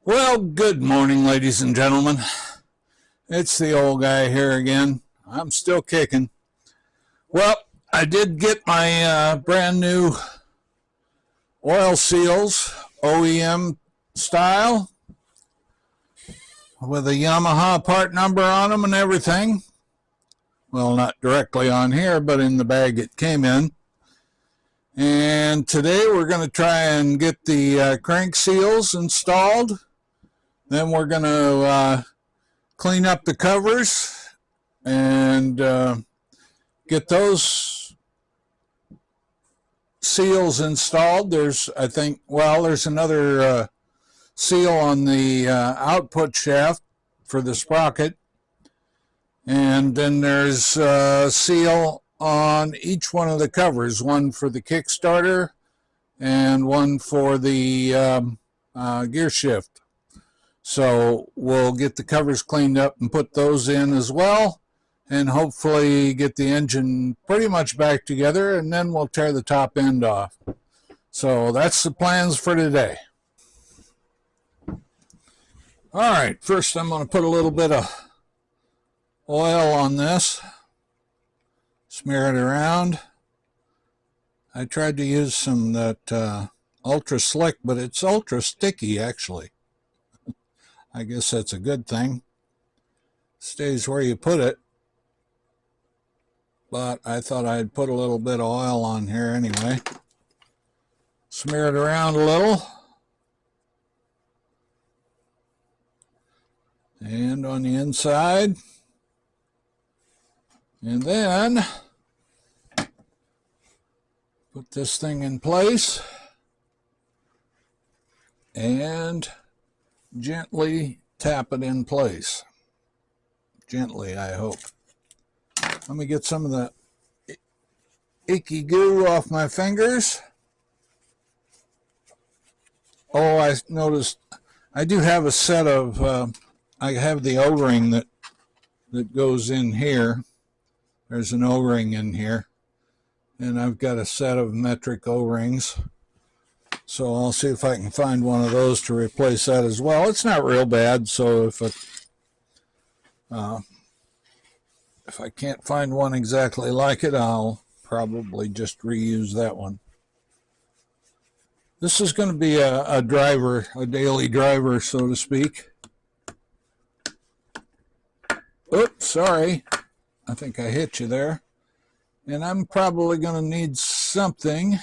Well, good morning, ladies and gentlemen. It's the old guy here again. I'm still kicking. Well, I did get my brand new oil seals, OEM style, with a Yamaha part number on them and everything. Well, not directly on here, but in the bag it came in. And today we're going to try and get the crank seals installed. Then we're going to clean up the covers and get those seals installed. There's another seal on the output shaft for the sprocket, and then there's a seal on each one of the covers, one for the Kickstarter and one for the gear shift. So we'll get the covers cleaned up and put those in as well, and hopefully get the engine pretty much back together, and then we'll tear the top end off. So that's the plans for today. All right, first I'm going to put a little bit of oil on this, smear it around. I tried to use some that ultra slick, but it's ultra sticky actually. I guess that's a good thing. Stays where you put it. But I thought I'd put a little bit of oil on here anyway. Smear it around a little. And on the inside. And then put this thing in place. And gently tap it in place. Gently, I hope. Let me get some of the icky goo off my fingers. Oh, I noticed I do have a set of, I have the O-ring that goes in here. There's an O-ring in here. And I've got a set of metric O-rings. So I'll see if I can find one of those to replace that as well. It's not real bad, so if I can't find one exactly like it, I'll probably just reuse that one. This is going to be a driver, a daily driver, so to speak. Oops, sorry. I think I hit you there. And I'm probably going to need something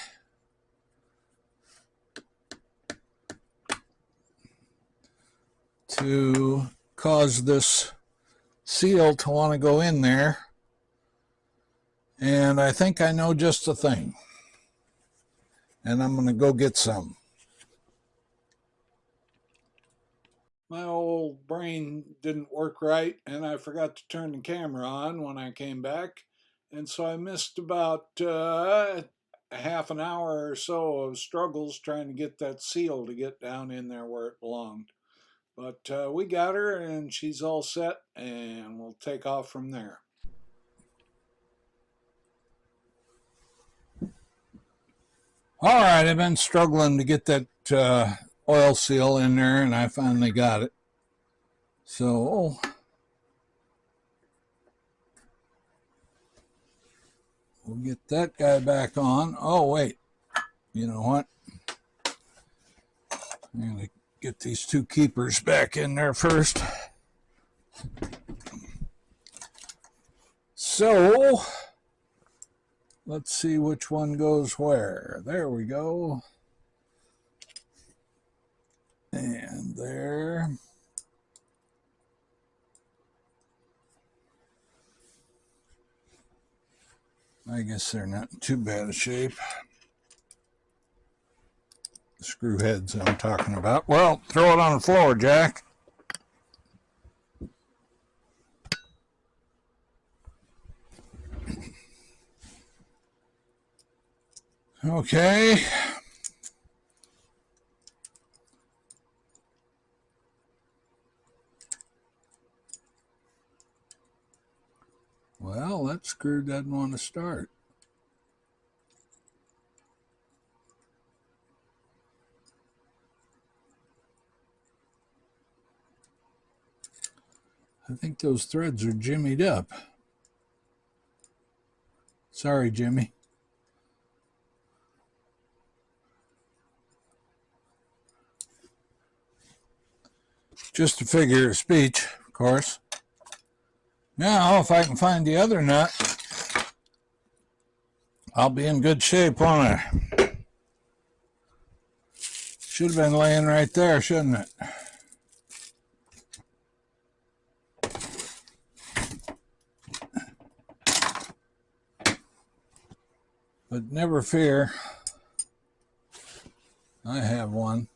to cause this seal to want to go in there, and I think I know just the thing, and I'm going to go get some. My old brain didn't work right, and I forgot to turn the camera on when I came back, and so I missed about a half an hour or so of struggles trying to get that seal to get down in there where it belonged. But we got her, and she's all set, and we'll take off from there. All right, I've been struggling to get that oil seal in there, and I finally got it. So we'll get that guy back on. Oh, wait. You know what? I'm going to get these two keepers back in there first. So let's see which one goes where. There we go. And there. I guess they're not in too bad a shape. Screw heads I'm talking about. Well, throw it on the floor, Jack. Okay. Well, that screw doesn't want to start. I think those threads are jimmied up. Sorry, Jimmy. Just a figure of speech, of course. Now, if I can find the other nut, I'll be in good shape, won't I? Should have been laying right there, shouldn't it? But never fear, I have one.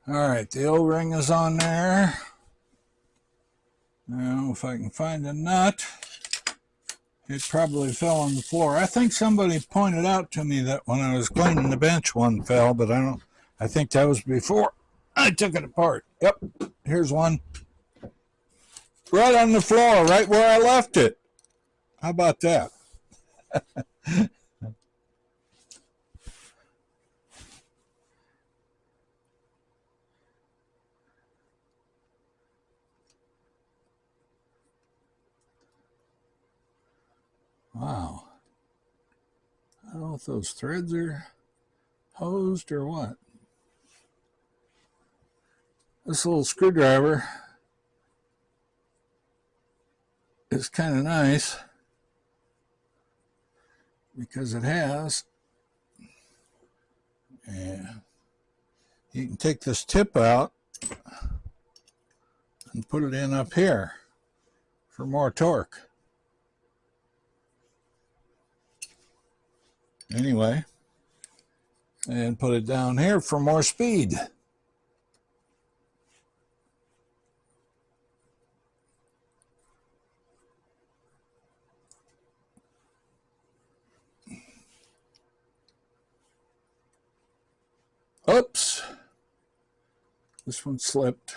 All right, the O-ring is on there. Now, if I can find a nut, it probably fell on the floor. I think somebody pointed out to me that when I was cleaning the bench, one fell, but I think that was before I took it apart. Yep, here's one. Right on the floor, right where I left it. How about that? Wow. I don't know if those threads are hosed or what. This little screwdriver is kind of nice because it has, and you can take this tip out and put it in up here for more torque. Anyway, and put it down here for more speed. Oops, this one slipped.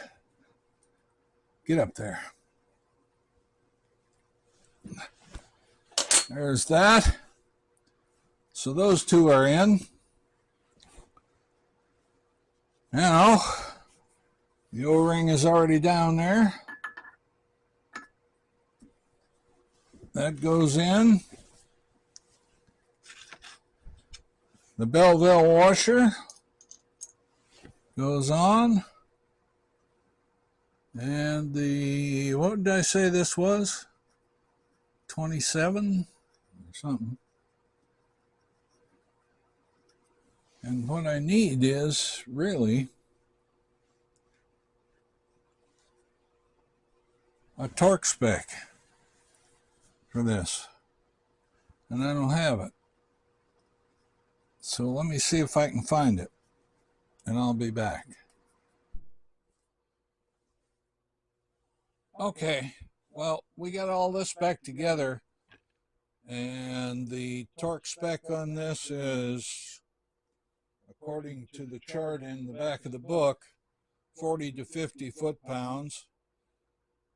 Get up there. There's that. So those two are in. Now, the O-ring is already down there. That goes in. The Belleville washer goes on. And the, what did I say this was? 27 or something. And what I need is really a torque spec for this. And I don't have it. So let me see if I can find it. And I'll be back. Okay, well, we got all this back together. And the torque spec on this is, according to the chart in the back of the book, 40 to 50 foot-pounds.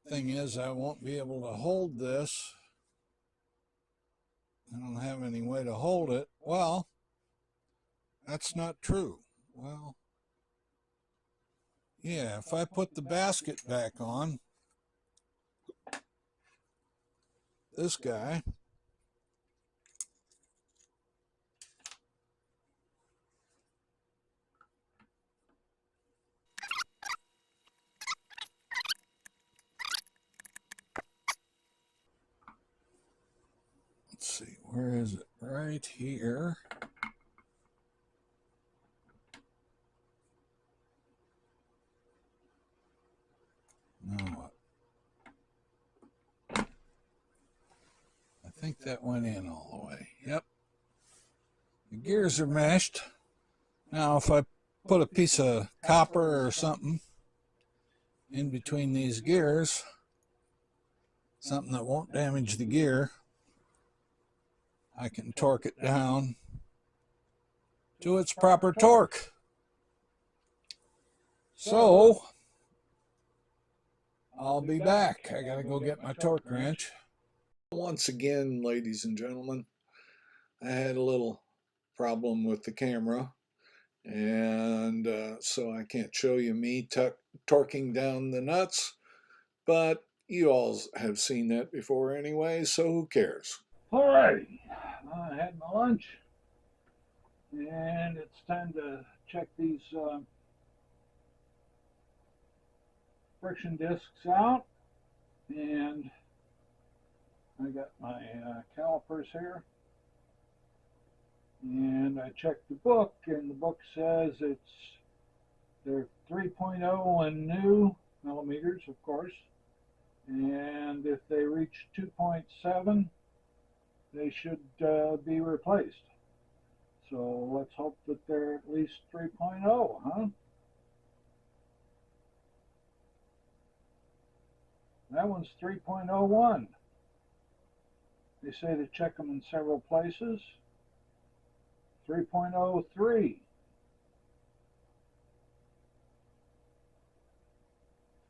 Thing is, I won't be able to hold this. I don't have any way to hold it. Well, that's not true. Well, yeah, if I put the basket back on, this guy, let's see, where is it? Right here. Now what? I think that went in all the way. Yep. The gears are meshed. Now if I put a piece of copper or something in between these gears, something that won't damage the gear, I can torque it down to its proper torque. So I'll be back. I gotta go get my torque wrench. Once again, ladies and gentlemen, I had a little problem with the camera, and so I can't show you me tuck torquing down the nuts, but you all have seen that before anyway, so who cares? Alrighty, I had my lunch, and it's time to check these friction discs out. And I got my calipers here, and I checked the book, and the book says they're 3.0 and new millimeters, of course, and if they reach 2.7, they should be replaced. So let's hope that they're at least 3.0, huh? That one's 3.01. They say to check them in several places. 3.03.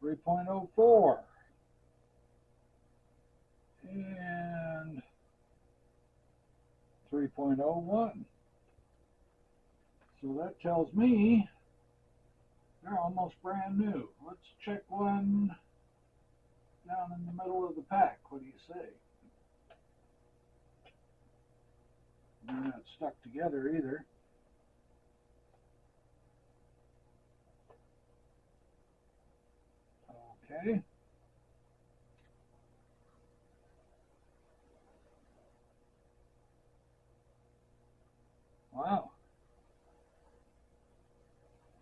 3.04. And 3.01. So that tells me they're almost brand new. Let's check one down in the middle of the pack. What do you say? They're not stuck together either. Okay. Wow.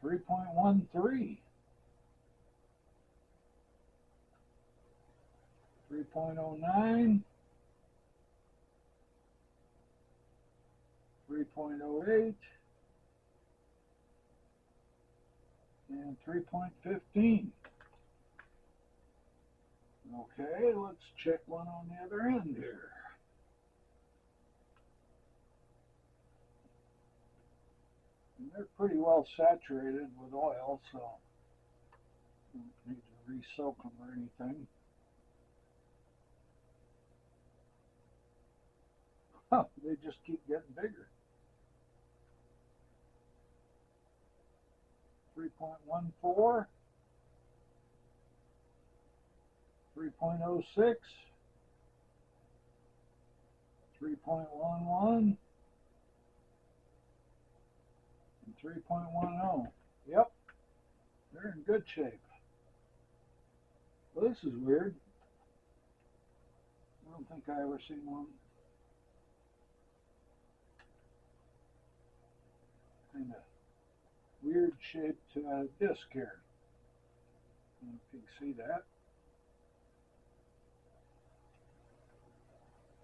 3.13. 3.09. 3.08. And 3.15. Okay, let's check one on the other end here. And they're pretty well saturated with oil, so don't need to re-soak them or anything. Huh, they just keep getting bigger. 3.14, 3.06, 3.11, and 3.10. Yep, they're in good shape. Well, this is weird. I don't think I ever seen one kind of weird shaped disc here. I don't know if you can see that.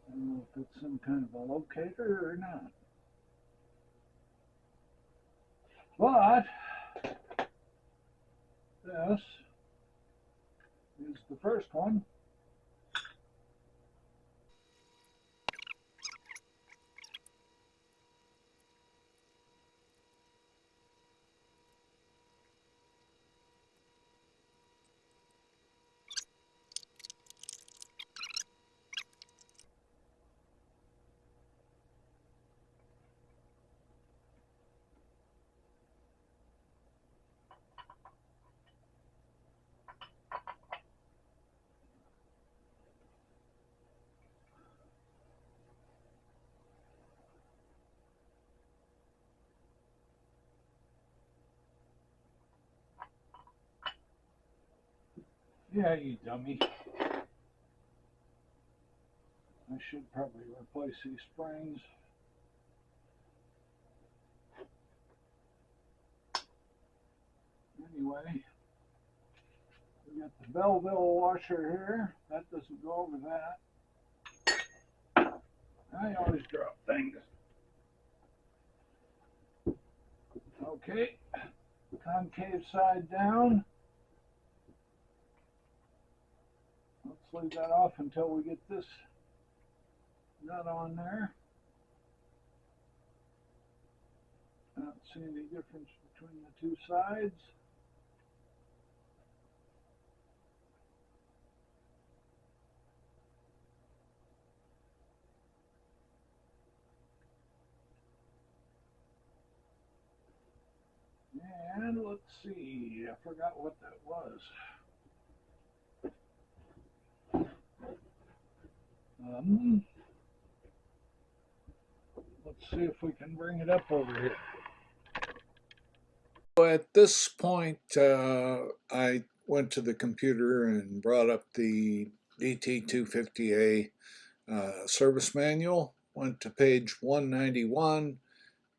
I don't know if it's some kind of a locator or not. But this is the first one. Yeah, you dummy. I should probably replace these springs. Anyway, we got the Belleville washer here. That doesn't go over that. I always drop things. Okay, concave side down. Let's leave that off until we get this nut on there. I don't see any difference between the two sides. And let's see, I forgot what that was. Let's see if we can bring it up over here. So at this point, I went to the computer and brought up the DT250A service manual, went to page 191,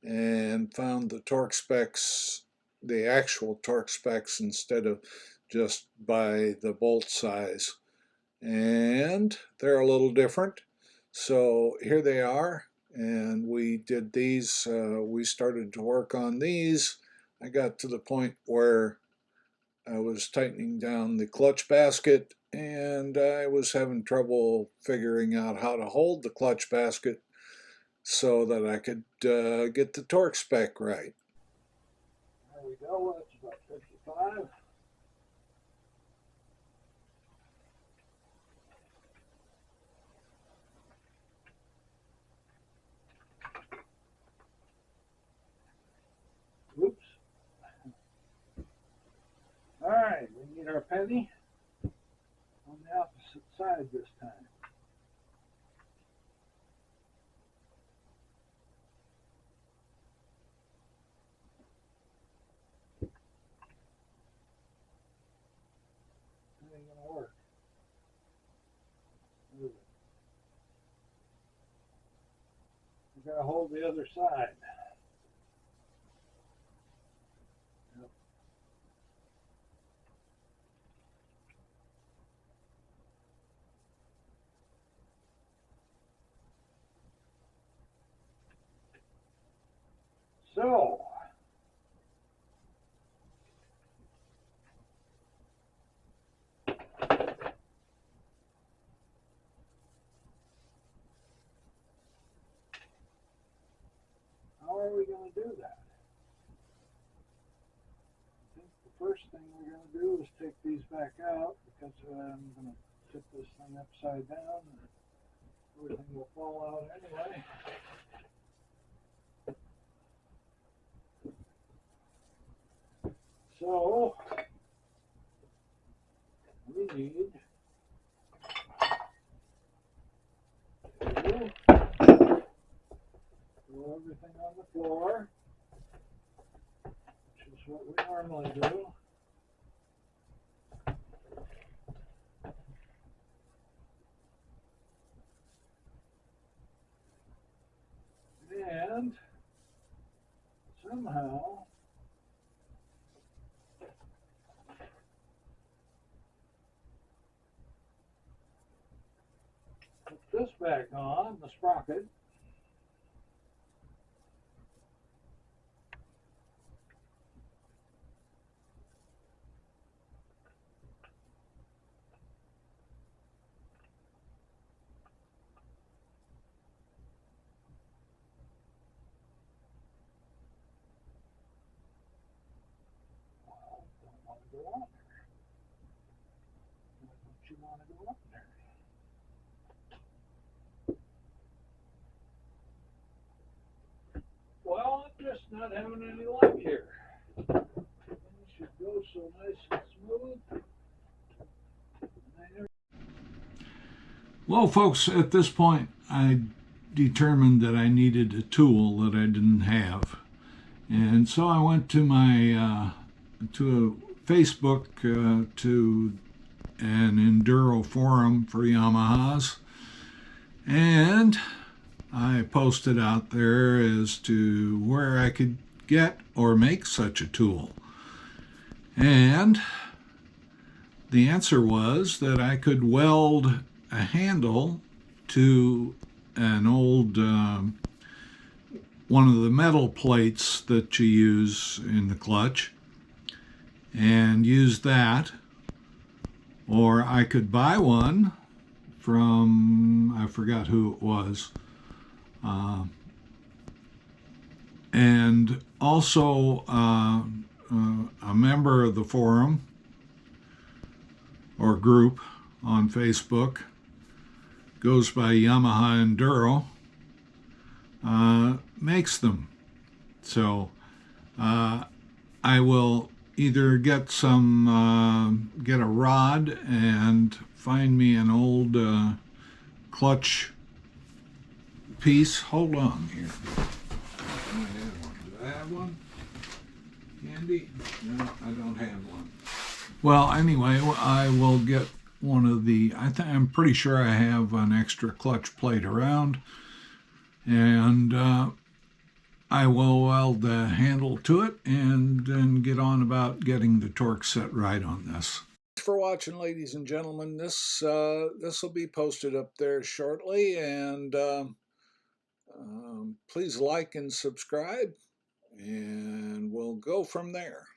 and found the torque specs, the actual torque specs instead of just by the bolt size. And they're a little different. So here they are. And we did these, we started to work on these. I got to the point where I was tightening down the clutch basket and I was having trouble figuring out how to hold the clutch basket so that I could get the torque spec right. There we go, that's about 55. Oops. All right, we need our penny on the opposite side this time. It ain't gonna work. We gotta hold the other side. Yep. So, how are we going to do that? I think the first thing we're going to do is take these back out because I'm going to tip this thing upside down and everything will fall out anyway. So, we need to throw everything on the floor, which is what we normally do. And somehow put this back on, the sprocket. Don't want to go on there. Why don't you want to go up there? Well, I'm just not having any luck here. Things should go so nice and smooth. Well, folks, at this point, I determined that I needed a tool that I didn't have. And so I went to my to a Facebook to an enduro forum for Yamahas, and I posted out there as to where I could get or make such a tool. And the answer was that I could weld a handle to an old one of the metal plates that you use in the clutch and use that, or I could buy one from, I forgot who it was, and also a member of the forum or group on Facebook, goes by Yamaha Enduro, makes them. So I I will either get get a rod and find me an old clutch piece. Hold on here. Do I have one? Candy? No, I don't have one. Well, anyway, I will get one of the. I'm pretty sure I have an extra clutch plate around, and I will weld the handle to it and then get on about getting the torque set right on this. Thanks for watching, ladies and gentlemen. This will be posted up there shortly, and please like and subscribe, and we'll go from there.